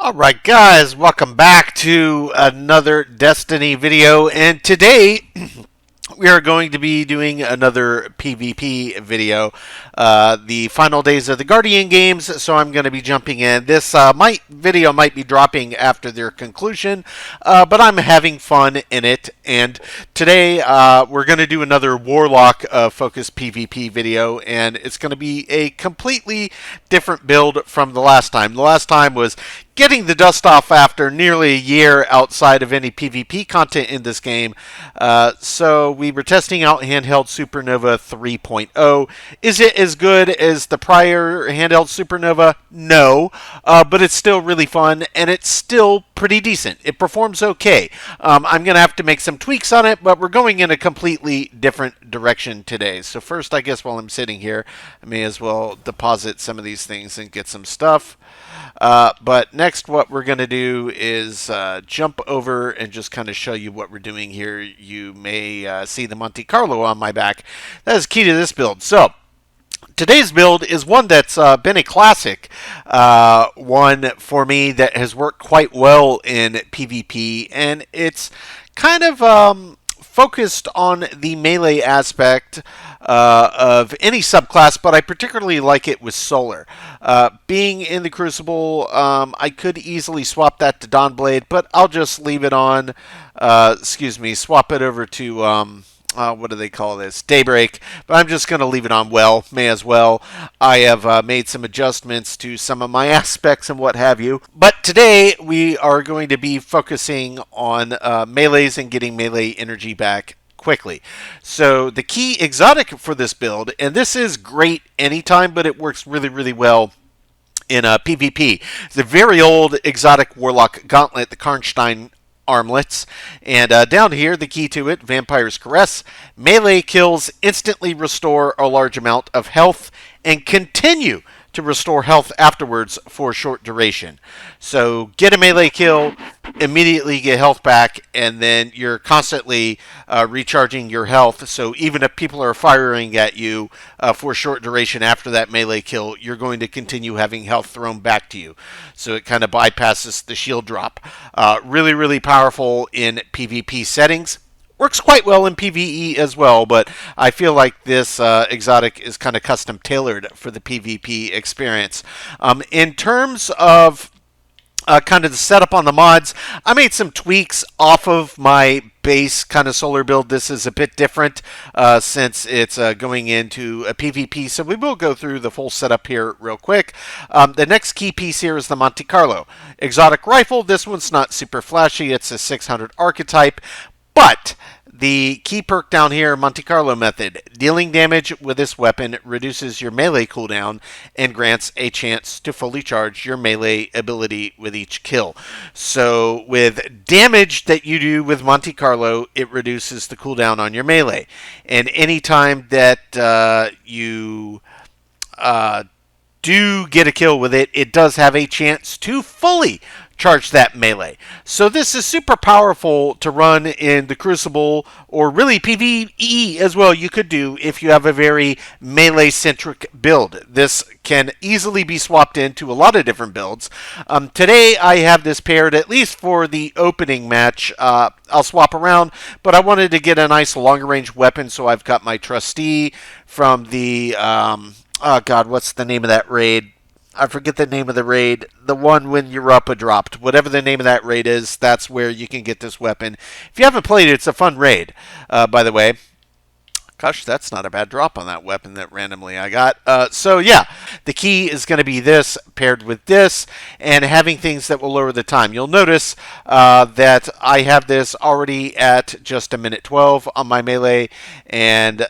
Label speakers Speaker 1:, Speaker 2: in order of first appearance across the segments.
Speaker 1: Alright guys, welcome back to another Destiny video, and today we are going to be doing another PvP video. The final days of the Guardian games, so I'm going to be jumping in. This video might be dropping after their conclusion, but I'm having fun in it. And today we're going to do another Warlock focused PvP video, and it's going to be a completely different build from the last time. The last time was getting the dust off after nearly a year outside of any PvP content in this game. So we were testing out handheld Supernova 3.0. Is it as good as the prior handheld Supernova? No, but it's still really fun, and it's still pretty decent. It performs okay. I'm going to have to make some tweaks on it, but we're going in a completely different direction today. So first, I guess while I'm sitting here, I may as well deposit some of these things and get some stuff. But next, what we're going to do is jump over and just kind of show you what we're doing here. You may see the Monte Carlo on my back. That is key to this build. So today's build is one that's been a classic one for me that has worked quite well in PvP, and it's kind of focused on the melee aspect of any subclass, but I particularly like it with solar. Being in the Crucible, I could easily swap that to Dawnblade, but I'll just leave it on, swap it over to, what do they call this? Daybreak. But I'm just going to leave it on may as well. I have made some adjustments to some of my aspects and what have you. But today we are going to be focusing on melees and getting melee energy back quickly. So the key exotic for this build, and this is great anytime, but it works really, really well in PvP. It's a very old exotic Warlock Gauntlet, the Karnstein Armlets, and down here the key to it, Vampire's Caress. Melee kills instantly restore a large amount of health and continue to restore health afterwards for a short duration. So get a melee kill, immediately get health back, and then you're constantly recharging your health. So even if people are firing at you for a short duration after that melee kill, you're going to continue having health thrown back to you. So it kind of bypasses the shield drop. Really, really powerful in PvP settings. Works quite well in PvE as well, but I feel like this exotic is kind of custom tailored for the PvP experience. In terms of kind of the setup on the mods, I made some tweaks off of my base kind of solar build. This is a bit different since it's going into a PvP, so we will go through the full setup here real quick. The next key piece here is the Monte Carlo exotic rifle. This one's not super flashy. It's a 600 archetype, but the key perk down here, Monte Carlo method. Dealing damage with this weapon reduces your melee cooldown and grants a chance to fully charge your melee ability with each kill. So with damage that you do with Monte Carlo, it reduces the cooldown on your melee. And anytime that you do get a kill with it, it does have a chance to fully charge that melee. So this is super powerful to run in the Crucible, or really PvE as well. You could do if you have a very melee-centric build. This can easily be swapped into a lot of different builds. Today I have this paired, at least for the opening match. I'll swap around, but I wanted to get a nice longer range weapon, so I've got my trustee from the, oh god, what's the name of that raid? I forget the name of the raid. The one when Europa dropped. Whatever the name of that raid is, that's where you can get this weapon. If you haven't played it, it's a fun raid, by the way. Gosh, that's not a bad drop on that weapon that randomly I got. So yeah, the key is going to be this paired with this and having things that will lower the time. You'll notice that I have this already at just 1:12 on my melee and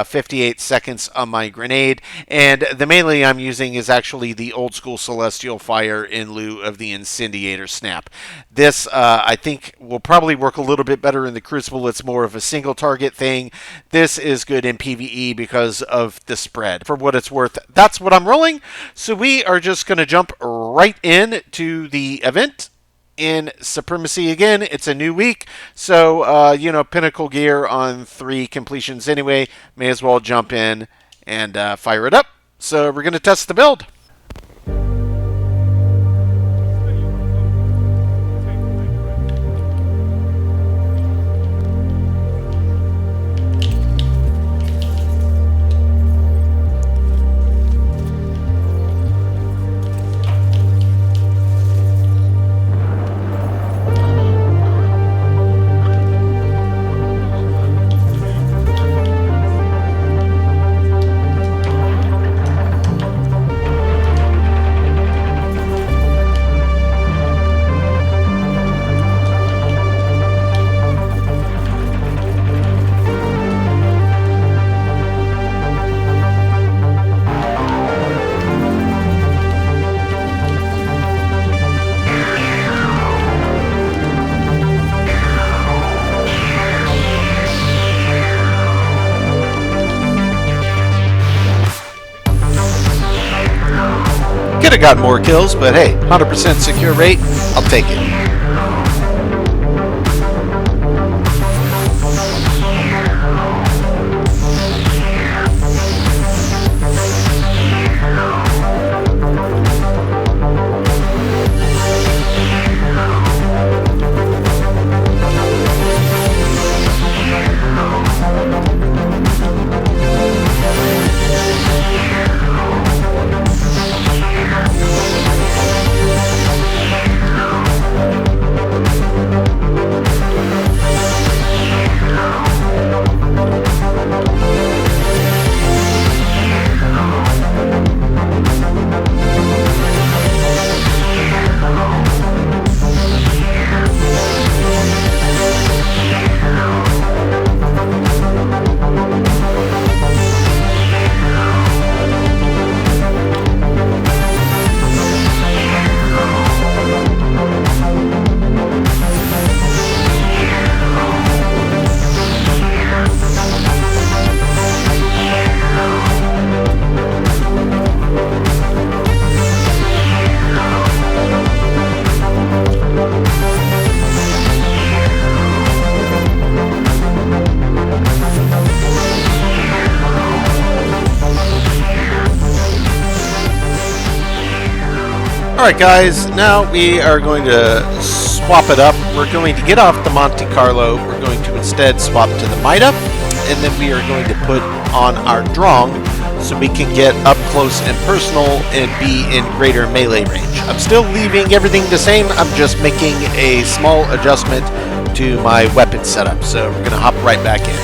Speaker 1: 58 seconds on my grenade. And the melee I'm using is actually the old school Celestial Fire in lieu of the Incendiator Snap. This, I think, will probably work a little bit better in the Crucible. It's more of a single target thing. This is good in PvE because of the spread. For what it's worth, that's what I'm rolling. So we are just going to jump right in to the event in Supremacy again. It's a new week, so Pinnacle gear on 3 completions anyway. May as well jump in and fire it up. So we're going to test the build. Could have got more kills, but hey, 100% secure rate, I'll take it. Alright guys, now we are going to swap it up. We're going to get off the Monte Carlo. We're going to instead swap to the Mida, and then we are going to put on our Drang so we can get up close and personal and be in greater melee range. I'm still leaving everything the same. I'm just making a small adjustment to my weapon setup. So we're going to hop right back in.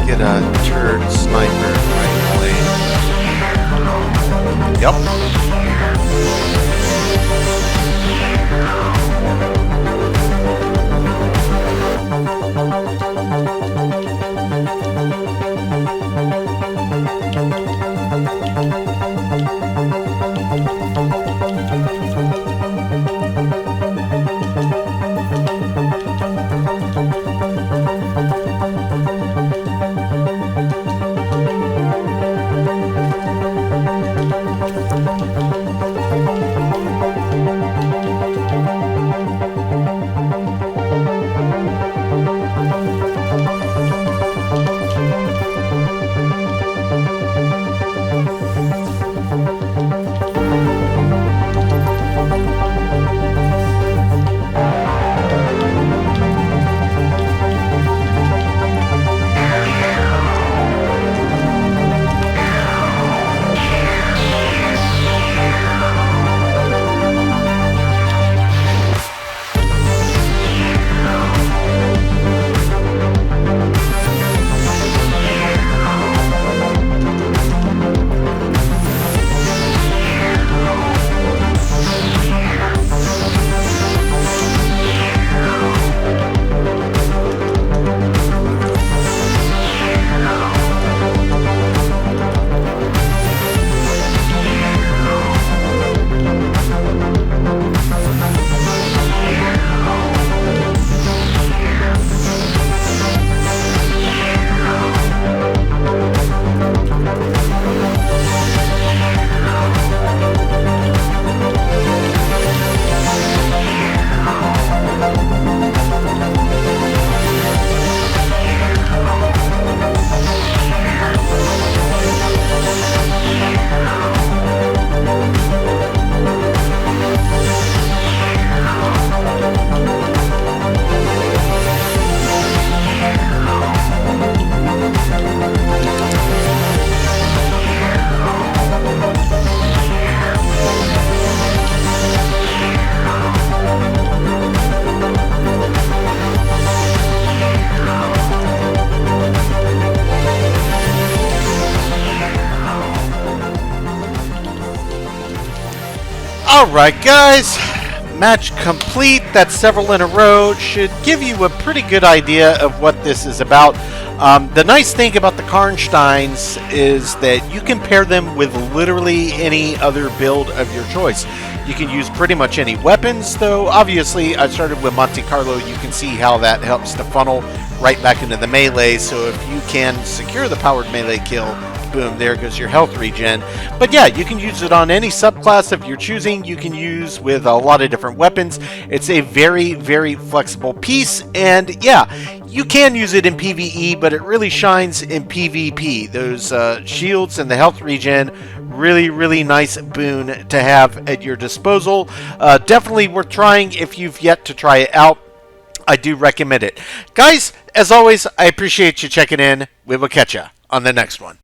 Speaker 1: Get a turret sniper right away. Yep. Alright guys, match complete. That's several in a row. Should give you a pretty good idea of what this is about. The nice thing about the Karnsteins is that you can pair them with literally any other build of your choice. You can use pretty much any weapons, though obviously I started with Monte Carlo. You can see how that helps to funnel right back into the melee. So if you can secure the powered melee kill, boom, there goes your health regen. But yeah, you can use it on any subclass of your choosing. You can use with a lot of different weapons. It's a very, very flexible piece, and yeah, you can use it in PvE, but it really shines in PvP. Those shields and the health regen, really, really nice boon to have at your disposal. Definitely worth trying if you've yet to try it out. I do recommend it. Guys, as always, I appreciate you checking in. We will catch you on the next one.